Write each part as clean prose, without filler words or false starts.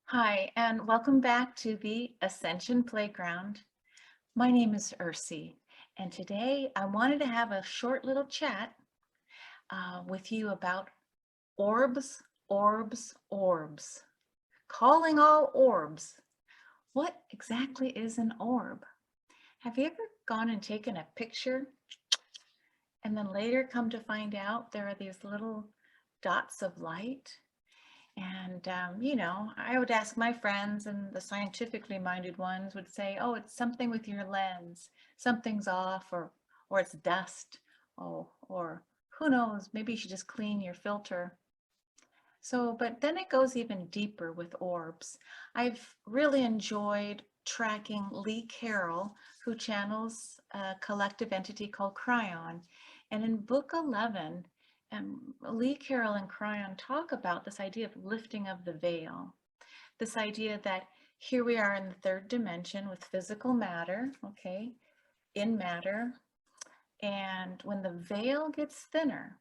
Hi, and welcome back to the Ascension Playground. My name is Ursie, and today I wanted to have a short little chat with you about orbs, orbs, orbs. Calling all orbs. What exactly is an orb? Have you ever gone and taken a picture and then later come to find out there are these little dots of light? And, I would ask my friends, and the scientifically minded ones would say, oh, it's something with your lens. Something's off, or it's dust. Oh, or who knows, maybe you should just clean your filter. So, but then it goes even deeper with orbs. I've really enjoyed tracking Lee Carroll, who channels a collective entity called Kryon. And in book 11, Lee Carroll and Kryon talk about this idea of lifting of the veil, this idea that here we are in the third dimension with physical matter, okay, in matter, and when the veil gets thinner,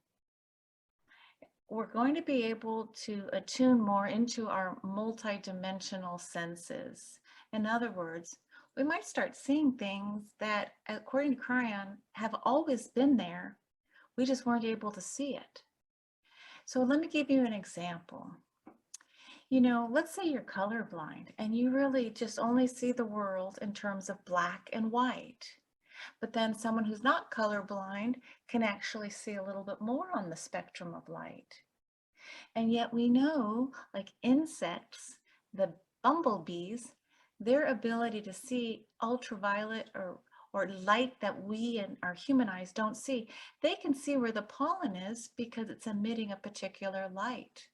we're going to be able to attune more into our multidimensional senses. In other words, we might start seeing things that, according to Kryon, have always been there. We just weren't able to see it. So let me give you an example. Let's say you're colorblind and you really just only see the world in terms of black and white. But then someone who's not colorblind can actually see a little bit more on the spectrum of light. And yet we know, like insects, the bumblebees, their ability to see ultraviolet or light that we and our human eyes don't see, they can see where the pollen is because it's emitting a particular light.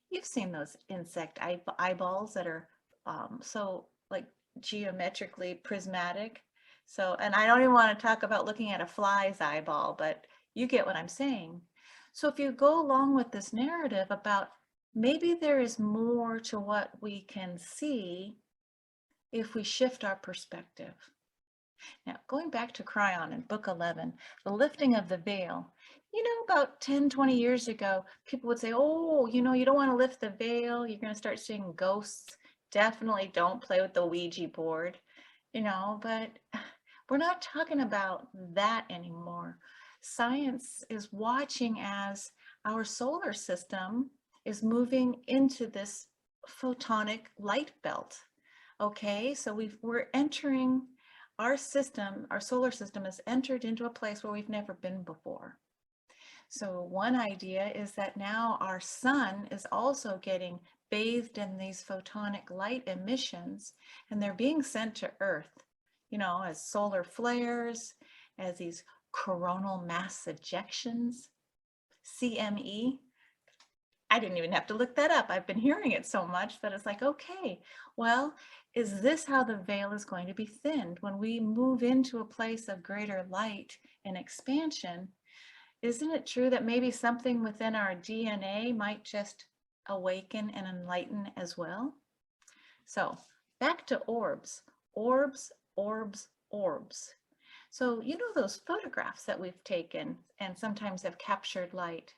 You've seen those insect eyeballs that are so like geometrically prismatic. So, and I don't even want to talk about looking at a fly's eyeball, but you get what I'm saying. So if you go along with this narrative about maybe there is more to what we can see if we shift our perspective. Now, going back to Kryon in book 11, the lifting of the veil, about 10, 20 years ago, people would say, oh, you don't want to lift the veil. You're going to start seeing ghosts. Definitely don't play with the Ouija board, but we're not talking about that anymore. Science is watching as our solar system is moving into this photonic light belt. Okay, so we're entering our system, our solar system has entered into a place where we've never been before. So one idea is that now our sun is also getting bathed in these photonic light emissions, and they're being sent to Earth, as solar flares, as these coronal mass ejections, CME. I didn't even have to look that up. I've been hearing it so much that it's like, okay, well, is this how the veil is going to be thinned? When we move into a place of greater light and expansion, isn't it true that maybe something within our DNA might just awaken and enlighten as well? So back to orbs, orbs, orbs, orbs. So those photographs that we've taken and sometimes have captured light.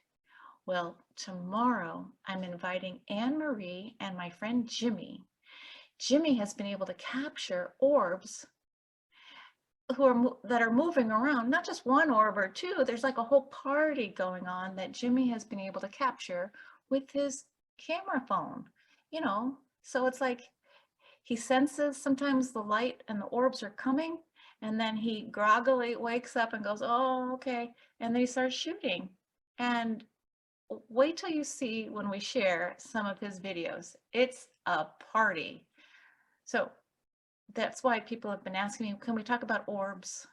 Well, tomorrow I'm inviting Anne-Marie and my friend Jimmy. Jimmy has been able to capture orbs that are moving around, not just one orb or two. There's like a whole party going on that Jimmy has been able to capture with his camera phone, so it's like he senses sometimes the light and the orbs are coming, and then he groggily wakes up and goes, oh, okay, and then he starts shooting. And wait till you see when we share some of his videos. It's a party. So that's why people have been asking me, can we talk about orbs?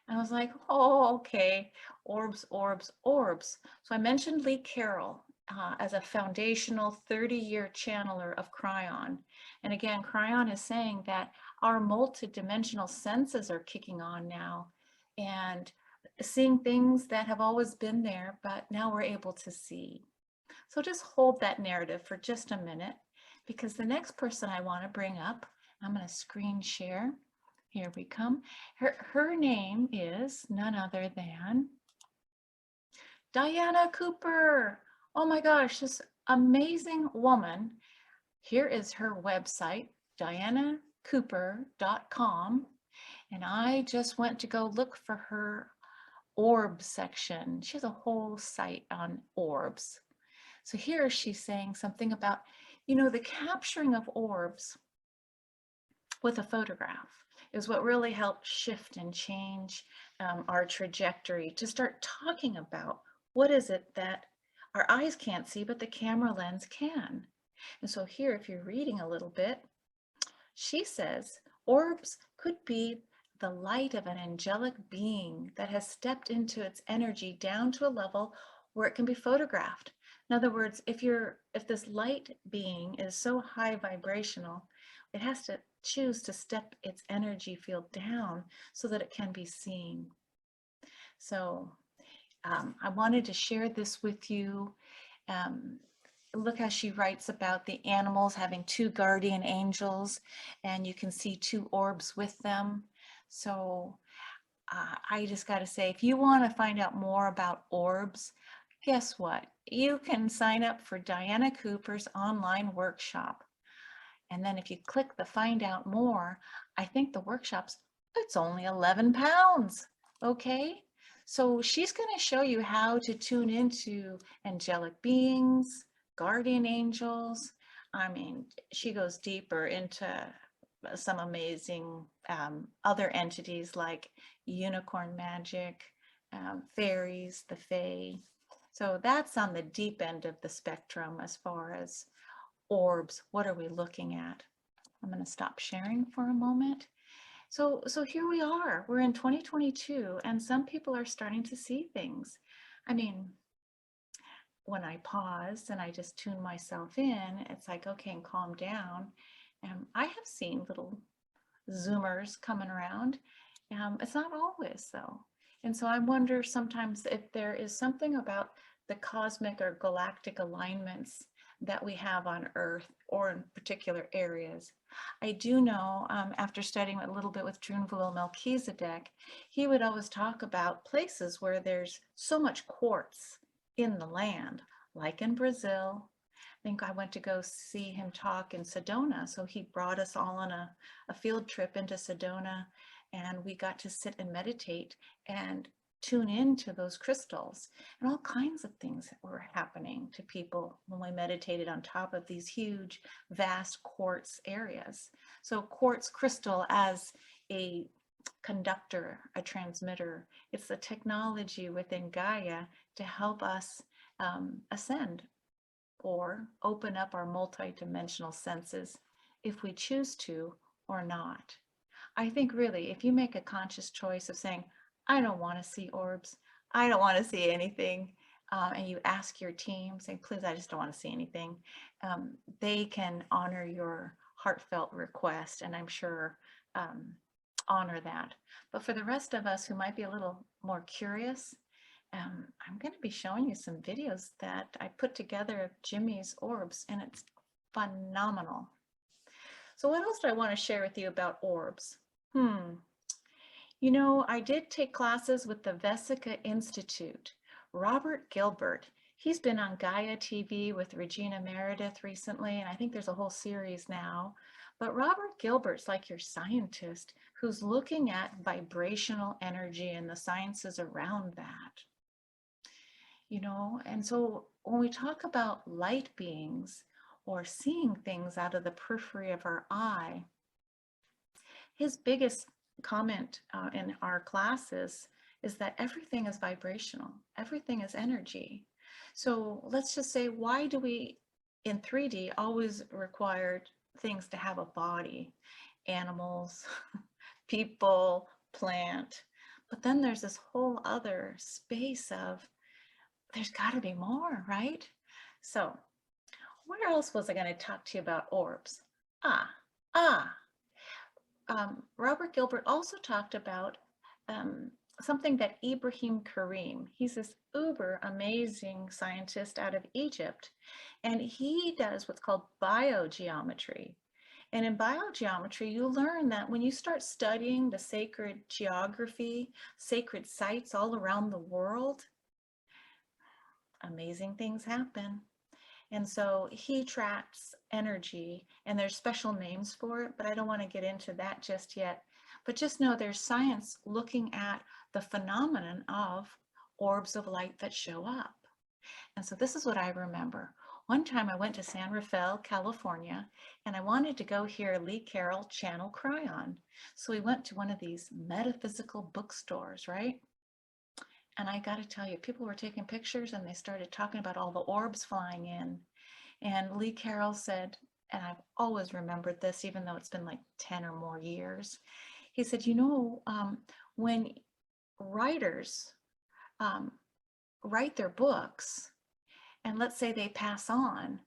And I was like, oh, okay, orbs, orbs, orbs. So I mentioned Lee Carroll as a foundational 30-year channeler of Kryon. And again, Kryon is saying that our multidimensional senses are kicking on now and seeing things that have always been there, but now we're able to see. So just hold that narrative for just a minute, because the next person I want to bring up, I'm going to screen share. Here we come. Her name is none other than Diona Cooper. Oh my gosh, this amazing woman. Here is her website, dianacooper.com. And I just went to go look for her Orbs section. She has a whole site on orbs. So here she's saying something about, the capturing of orbs with a photograph is what really helped shift and change our trajectory to start talking about what is it that our eyes can't see, but the camera lens can. And so here, if you're reading a little bit, she says, orbs could be the light of an angelic being that has stepped into its energy down to a level where it can be photographed. In other words, if this light being is so high vibrational, it has to choose to step its energy field down so that it can be seen. So I wanted to share this with you. Look how she writes about the animals having 2 guardian angels, and you can see 2 orbs with them. So I just got to say, if you want to find out more about orbs, guess what? You can sign up for Diona Cooper's online workshop. And then if you click the find out more, I think the workshop's, it's only 11 pounds. Okay. So she's going to show you how to tune into angelic beings, guardian angels. I mean, she goes deeper into some amazing other entities like unicorn magic, fairies, the fae. So that's on the deep end of the spectrum as far as orbs. What are we looking at? I'm going to stop sharing for a moment. So here we are. We're in 2022, and some people are starting to see things. I mean, when I pause and I just tune myself in, it's like, okay, and calm down. I have seen little zoomers coming around. It's not always though. And so I wonder sometimes if there is something about the cosmic or galactic alignments that we have on Earth or in particular areas. I do know after studying a little bit with Drunvalo Melchizedek, he would always talk about places where there's so much quartz in the land, like in Brazil. I think I went to go see him talk in Sedona. So he brought us all on a field trip into Sedona, and we got to sit and meditate and tune into those crystals, and all kinds of things that were happening to people when we meditated on top of these huge, vast quartz areas. So quartz crystal as a conductor, a transmitter, it's the technology within Gaia to help us ascend or open up our multidimensional senses if we choose to or not. I think really, if you make a conscious choice of saying, I don't want to see orbs, I don't want to see anything, and you ask your team, saying, please, I just don't want to see anything, they can honor your heartfelt request, and I'm sure honor that. But for the rest of us who might be a little more curious, I'm going to be showing you some videos that I put together of Jimmy's orbs, and it's phenomenal. So what else do I want to share with you about orbs? I did take classes with the Vesica Institute. Robert Gilbert, he's been on Gaia TV with Regina Meredith recently, and I think there's a whole series now. But Robert Gilbert's like your scientist who's looking at vibrational energy and the sciences around that. And so when we talk about light beings or seeing things out of the periphery of our eye, his biggest comment in our classes is that everything is vibrational, everything is energy. So let's just say, why do we in 3D always require things to have a body? Animals, people, plant. But then there's this whole other space of, there's got to be more, right? So where else was I going to talk to you about orbs? Robert Gilbert also talked about something that Ibrahim Karim, he's this uber amazing scientist out of Egypt, and he does what's called biogeometry. And in biogeometry, you learn that when you start studying the sacred geography, sacred sites all around the world, amazing things happen. And so he tracks energy, and there's special names for it, but I don't want to get into that just yet. But just know there's science looking at the phenomenon of orbs of light that show up. And so this is what I remember. One time I went to San Rafael, California, and I wanted to go hear Lee Carroll channel Kryon. So we went to one of these metaphysical bookstores, right? And I got to tell you, people were taking pictures and they started talking about all the orbs flying in. And Lee Carroll said, and I've always remembered this, even though it's been like 10 or more years, he said, when writers write their books, and let's say they pass on,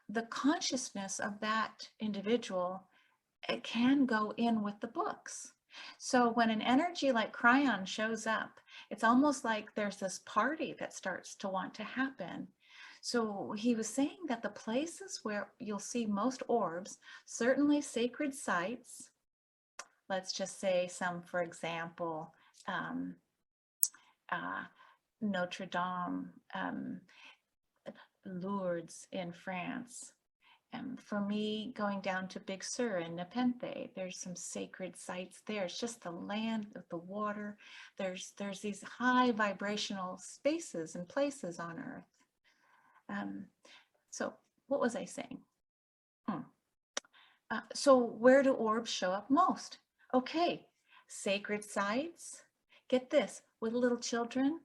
the consciousness of that individual, it can go in with the books. So when an energy like Kryon shows up, it's almost like there's this party that starts to want to happen. So he was saying that the places where you'll see most orbs, certainly sacred sites, let's just say some, for example, Notre Dame, Lourdes in France. For me, going down to Big Sur in Nepenthe, there's some sacred sites there. It's just the land, the water. There's these high vibrational spaces and places on Earth. So what was I saying? So where do orbs show up most? Okay, sacred sites. Get this, with little children,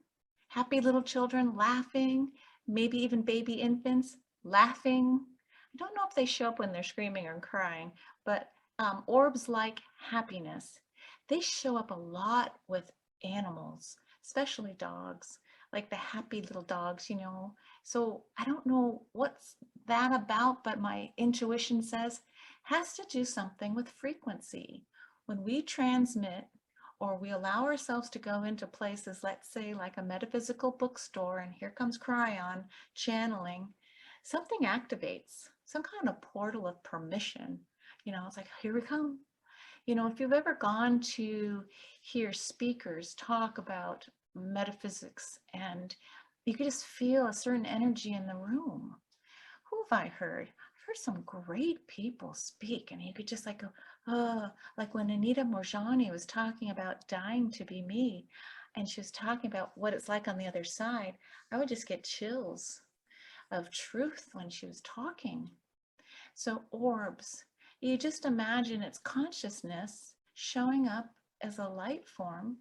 happy little children laughing, maybe even baby infants laughing. I don't know if they show up when they're screaming or crying, but orbs like happiness, they show up a lot with animals, especially dogs, like the happy little dogs, So I don't know what's that about, but my intuition says has to do something with frequency. When we transmit or we allow ourselves to go into places, let's say like a metaphysical bookstore, and here comes Kryon channeling, something activates, some kind of portal of permission. It's like, here we come. If you've ever gone to hear speakers talk about metaphysics and you could just feel a certain energy in the room. Who have I heard? I've heard some great people speak, and you could just like go, oh, like when Anita Morjani was talking about dying to be me, and she was talking about what it's like on the other side, I would just get chills of truth when she was talking. So orbs, you just imagine its consciousness showing up as a light form.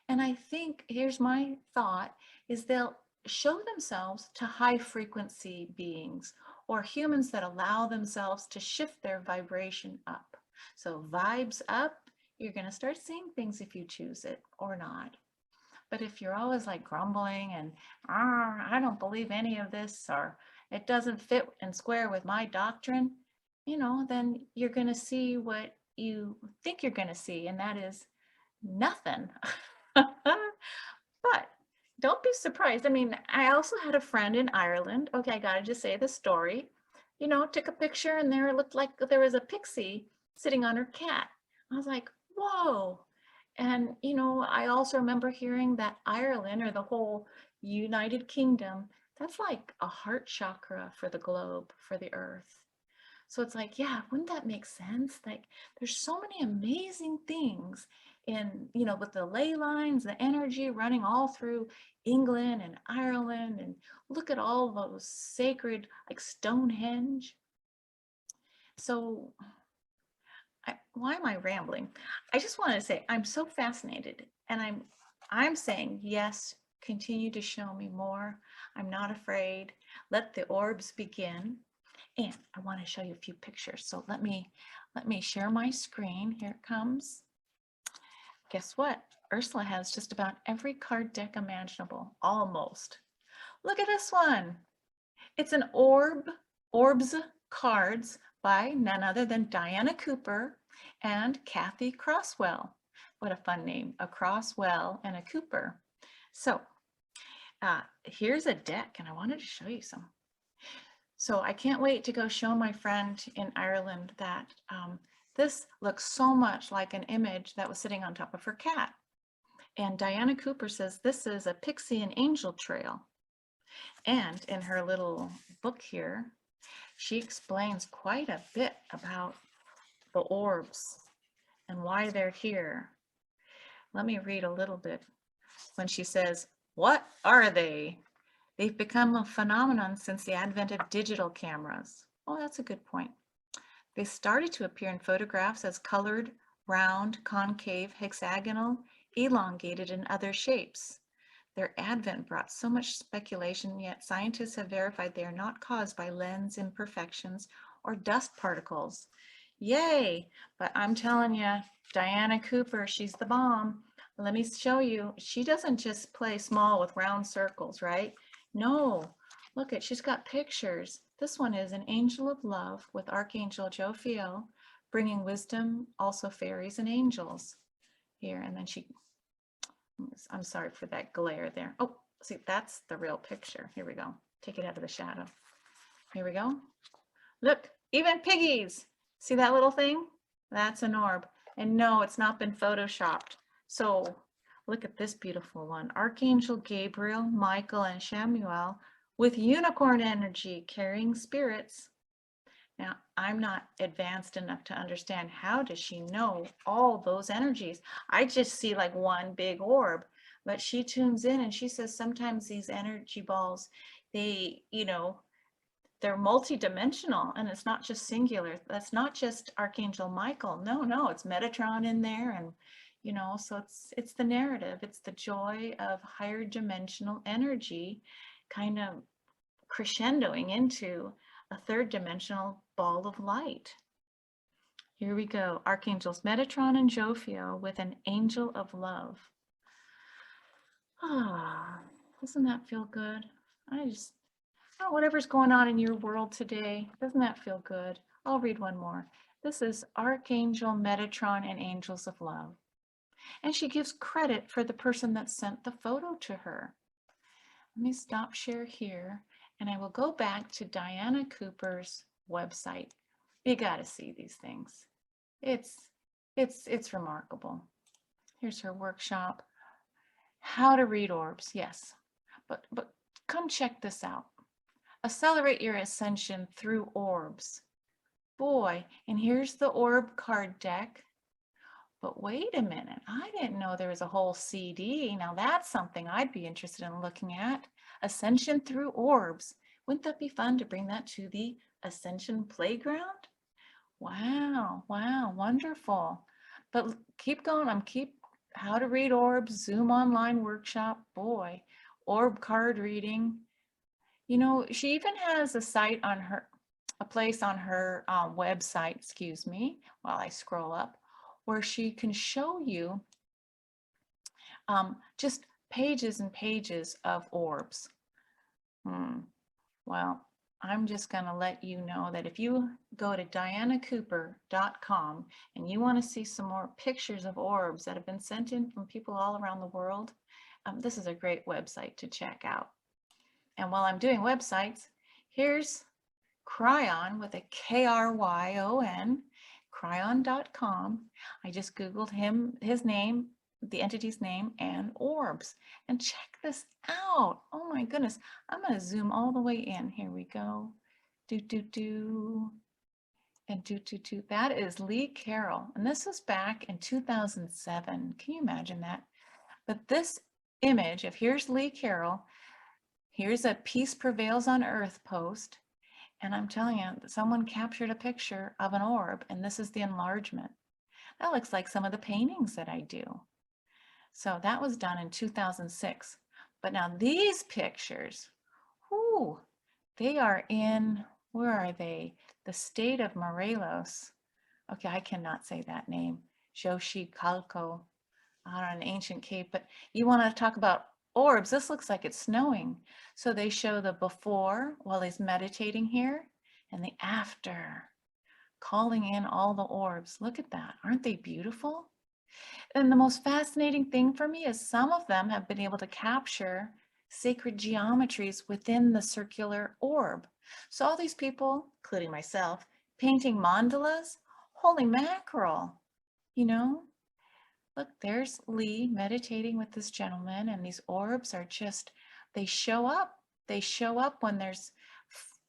And I think, here's my thought, is they'll show themselves to high frequency beings or humans that allow themselves to shift their vibration up. So vibes up, you're going to start seeing things if you choose it or not. But if you're always like grumbling and, I don't believe any of this, or it doesn't fit and square with my doctrine, then you're going to see what you think you're going to see, and that is nothing. But don't be surprised. I mean, I also had a friend in Ireland. Okay, I got to just say the story. Took a picture and there it looked like there was a pixie sitting on her cat. I was like, whoa. And, I also remember hearing that Ireland, or the whole United Kingdom, that's like a heart chakra for the globe, for the earth. So it's like, yeah, wouldn't that make sense? Like, there's so many amazing things in, with the ley lines, the energy running all through England and Ireland, and look at all those sacred, like Stonehenge. So why am I rambling? I just want to say I'm so fascinated, and I'm saying yes, continue to show me more. I'm not afraid. Let the orbs begin. And I want to show you a few pictures. So let me share my screen. Here it comes. Guess what? Ursula has just about every card deck imaginable, almost. Look at this one. It's an Orbs cards by none other than Diona Cooper and Kathy Crosswell. What a fun name, a Crosswell and a Cooper. So here's a deck, and I wanted to show you some. So I can't wait to go show my friend in Ireland that this looks so much like an image that was sitting on top of her cat. And Diona Cooper says this is a pixie and angel trail. And in her little book here, she explains quite a bit about the orbs and why they're here. Let me read a little bit when she says, "What are they? They've become a phenomenon since the advent of digital cameras." Oh, that's a good point. They started to appear in photographs as colored, round, concave, hexagonal, elongated, and other shapes. Their advent brought so much speculation, yet scientists have verified they are not caused by lens imperfections or dust particles. Yay! But I'm telling you, Diona Cooper, she's the bomb. Let me show you. She doesn't just play small with round circles, right? No. Look she's got pictures. This one is an angel of love with Archangel Jophiel, bringing wisdom, also fairies and angels. Here, and then I'm sorry for that glare there. Oh, see, that's the real picture. Here we go. Take it out of the shadow. Here we go. Look, even piggies. See that little thing? That's an orb. And no, it's not been photoshopped. So look at this beautiful one. Archangel Gabriel, Michael, and Shamuel with unicorn energy carrying spirits. Now, I'm not advanced enough to understand how does she know all those energies. I just see like one big orb, but she tunes in and she says sometimes these energy balls, they, they're multidimensional and it's not just singular. That's not just Archangel Michael. No, it's Metatron in there. And, so it's the narrative. It's the joy of higher dimensional energy kind of crescendoing into a third dimensional ball of light. Here we go. Archangels Metatron and Jophiel with an angel of love. Ah, doesn't that feel good? Whatever's going on in your world today, doesn't that feel good? I'll read one more. This is Archangel Metatron and Angels of Love. And she gives credit for the person that sent the photo to her. Let me stop share here and I will go back to Diona Cooper's website. You got to see these things. It's remarkable. Here's her workshop. How to read orbs. Yes. But come check this out. Accelerate your ascension through orbs. Boy, and here's the orb card deck. But wait a minute, I didn't know there was a whole CD. Now that's something I'd be interested in looking at. Ascension through orbs. Wouldn't that be fun to bring that to the Ascension Playground? Wow, wonderful. But keep going, how to read orbs, Zoom online workshop, boy, orb card reading. She even has a place on her website, excuse me, while I scroll up, where she can show you just pages and pages of orbs. Well, I'm just going to let you know that if you go to DionaCooper.com and you want to see some more pictures of orbs that have been sent in from people all around the world, this is a great website to check out. And while I'm doing websites, here's Kryon with a Kryon, Kryon.com. I just Googled his name, the entity's name, and orbs. And check this out. Oh my goodness. I'm going to zoom all the way in. Here we go. And That is Lee Carroll. And this was back in 2007. Can you imagine that? But this image of here's Lee Carroll, here's a Peace Prevails on Earth post. And I'm telling you, someone captured a picture of an orb, and this is the enlargement. That looks like some of the paintings that I do. So that was done in 2006. But now these pictures, they are in, where are they? The state of Morelos. Okay, I cannot say that name. Xochicalco, on an ancient cave. But you want to talk about orbs, this looks like it's snowing. So they show the before while he's meditating here and the after, calling in all the orbs. Look at that. Aren't they beautiful? And the most fascinating thing for me is some of them have been able to capture sacred geometries within the circular orb. So all these people, including myself, painting mandalas, holy mackerel, you know, look, there's Lee meditating with this gentleman, and these orbs are just, they show up. They show up when there's,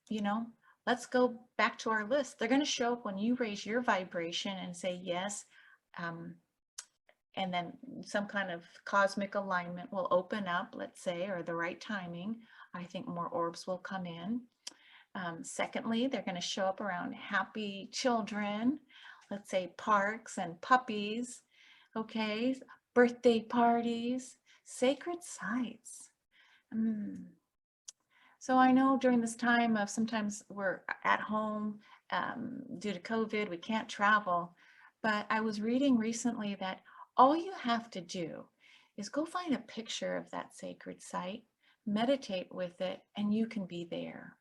you know, let's go back to our list. They're going to show up when you raise your vibration and say yes. And then some kind of cosmic alignment will open up, let's say, or the right timing. I think more orbs will come in. Secondly, they're going to show up around happy children, let's say parks and puppies, okay, birthday parties, sacred sites. So I know during this time of sometimes we're at home due to COVID, we can't travel, but I was reading recently that all you have to do is go find a picture of that sacred site, meditate with it, and you can be there.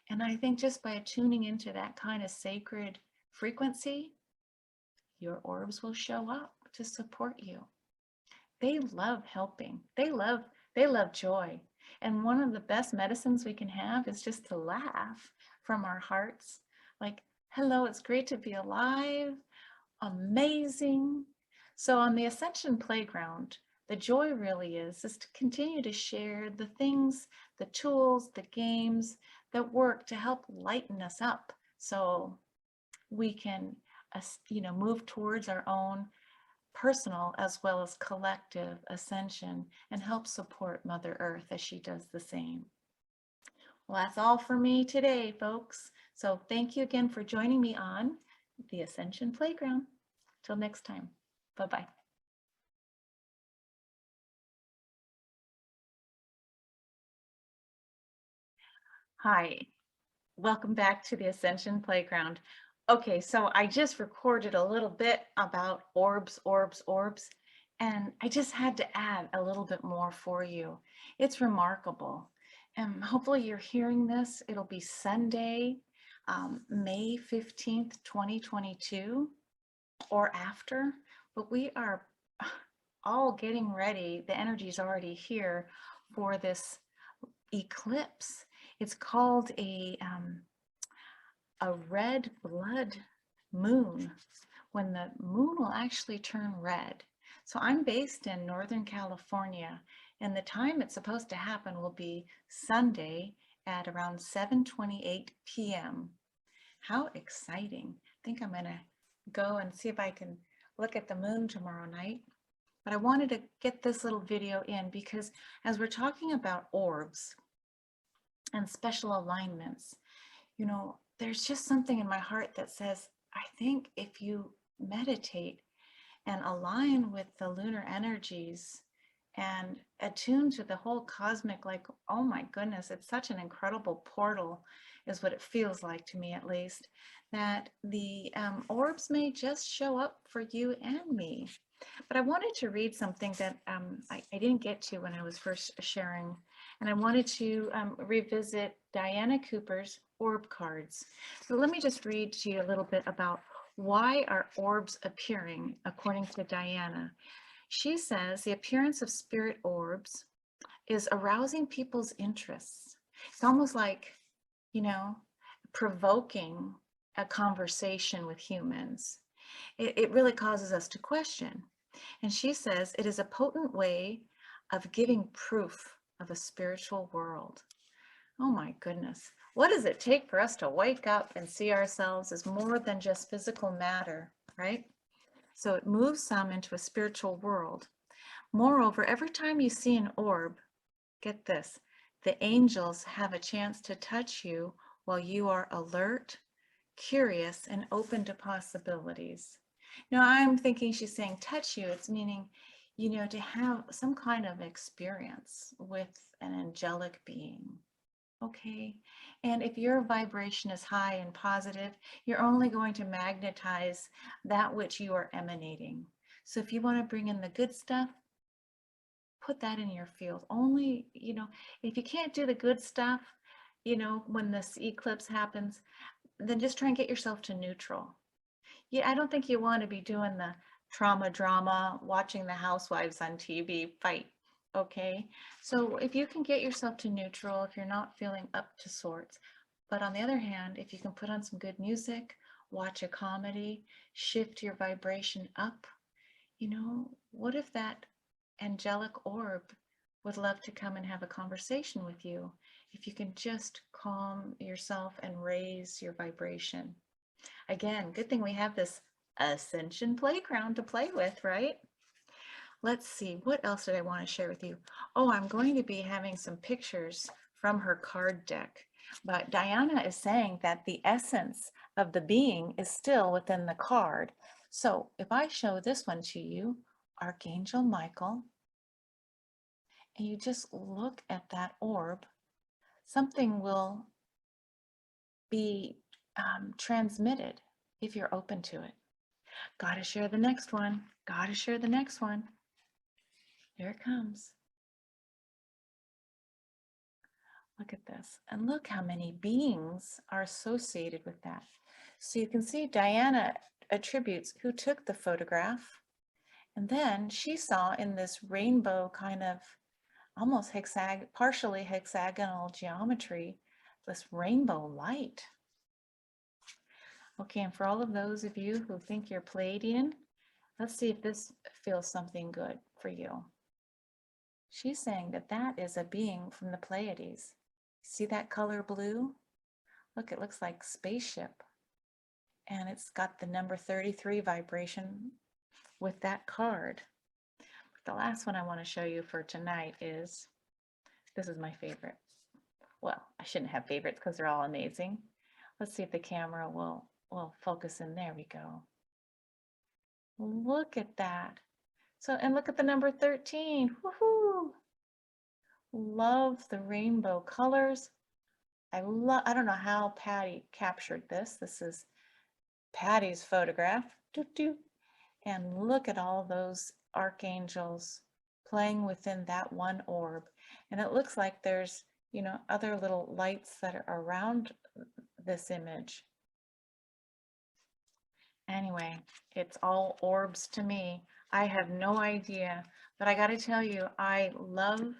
And I think just by tuning into that kind of sacred frequency, your orbs will show up to support you. They love helping. They love joy. And one of the best medicines we can have is just to laugh from our hearts. Like, hello, it's great to be alive. Amazing. So on the Ascension Playground, the joy really is to continue to share the things, the tools, the games that work to help lighten us up so we can, move towards our own personal as well as collective ascension and help support Mother Earth as she does the same. Well, that's all for me today, folks. So thank you again for joining me on the Ascension Playground. Till next time, bye-bye. Hi, welcome back to the Ascension Playground. Okay, so I just recorded a little bit about orbs, and I just had to add a little bit more for you. It's remarkable. And hopefully you're hearing this. It'll be Sunday, May 15th, 2022, or after, but we are all getting ready. The energy is already here for this eclipse. It's called a red blood moon, when the moon will actually turn red. So I'm based in Northern California, and the time it's supposed to happen will be Sunday at around 7:28 p.m. How exciting. I think I'm gonna go and see if I can look at the moon tomorrow night. But I wanted to get this little video in because as we're talking about orbs and special alignments, there's just something in my heart that says, I think if you meditate and align with the lunar energies and attune to the whole cosmic, like, oh my goodness, it's such an incredible portal, is what it feels like to me at least, that the orbs may just show up for you and me. But I wanted to read something that I didn't get to when I was first sharing, and I wanted to revisit Diona Cooper's orb cards. So let me just read to you a little bit about why are orbs appearing according to Diona. She says the appearance of spirit orbs is arousing people's interests. It's almost like, provoking a conversation with humans. It really causes us to question. And she says it is a potent way of giving proof of a spiritual world. Oh my goodness. What does it take for us to wake up and see ourselves as more than just physical matter, right? So it moves some into a spiritual world. Moreover, every time you see an orb, get this, the angels have a chance to touch you while you are alert, curious, and open to possibilities. Now, I'm thinking she's saying touch you. It's meaning, to have some kind of experience with an angelic being. Okay. And if your vibration is high and positive, you're only going to magnetize that which you are emanating. So if you want to bring in the good stuff, put that in your field. Only, if you can't do the good stuff, when this eclipse happens, then just try and get yourself to neutral. Yeah, I don't think you want to be doing the trauma drama, watching the housewives on TV fight. Okay, so if you can get yourself to neutral, if you're not feeling up to sorts, But on the other hand, if you can put on some good music, watch a comedy, shift your vibration up, you know, what if that angelic orb would love to come and have a conversation with you? If you can just calm yourself and raise your vibration. Again, good thing we have this Ascension Playground to play with, right? Let's see, what else did I want to share with you? Oh, I'm going to be having some pictures from her card deck. But Diona is saying that the essence of the being is still within the card. So if I show this one to you, Archangel Michael, and you just look at that orb, something will be transmitted if you're open to it. Gotta share the next one. Gotta share the next one. Here it comes. Look at this. And look how many beings are associated with that. So you can see Diana attributes who took the photograph. And then she saw in this rainbow kind of almost partially hexagonal geometry, this rainbow light. Okay, and for all of those of you who think you're Pleiadian, let's see if this feels something good for you. She's saying that that is a being from the Pleiades. See that color blue? Look, it looks like spaceship. And it's got the number 33 vibration with that card. The last one I want to show you for tonight is, this is my favorite. Well, I shouldn't have favorites because they're all amazing. Let's see if the camera will focus in. There we go. Look at that. So, and look at the number 13. Woohoo! Love the rainbow colors. I don't know how Patty captured this. This is Patty's photograph. And look at all those archangels playing within that one orb. And it looks like there's, you know, other little lights that are around this image. Anyway, it's all orbs to me. I have no idea, but I got to tell you, I love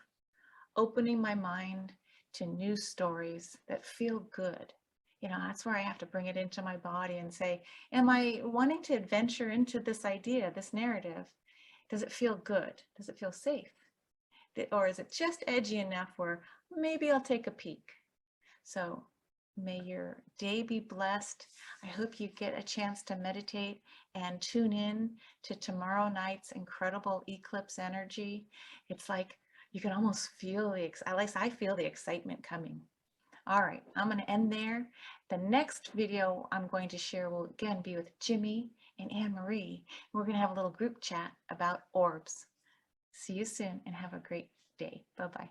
opening my mind to new stories that feel good. You know, that's where I have to bring it into my body and say, am I wanting to adventure into this idea, this narrative? Does it feel good? Does it feel safe? Or is it just edgy enough where maybe I'll take a peek? So may your day be blessed. I hope you get a chance to meditate and tune in to tomorrow night's incredible eclipse energy. It's like you can almost feel at least I feel the excitement coming. All right, I'm going to end there. The next video I'm going to share will again be with Jimmy and Anne-Marie. We're going to have a little group chat about orbs. See you soon and have a great day. Bye-bye.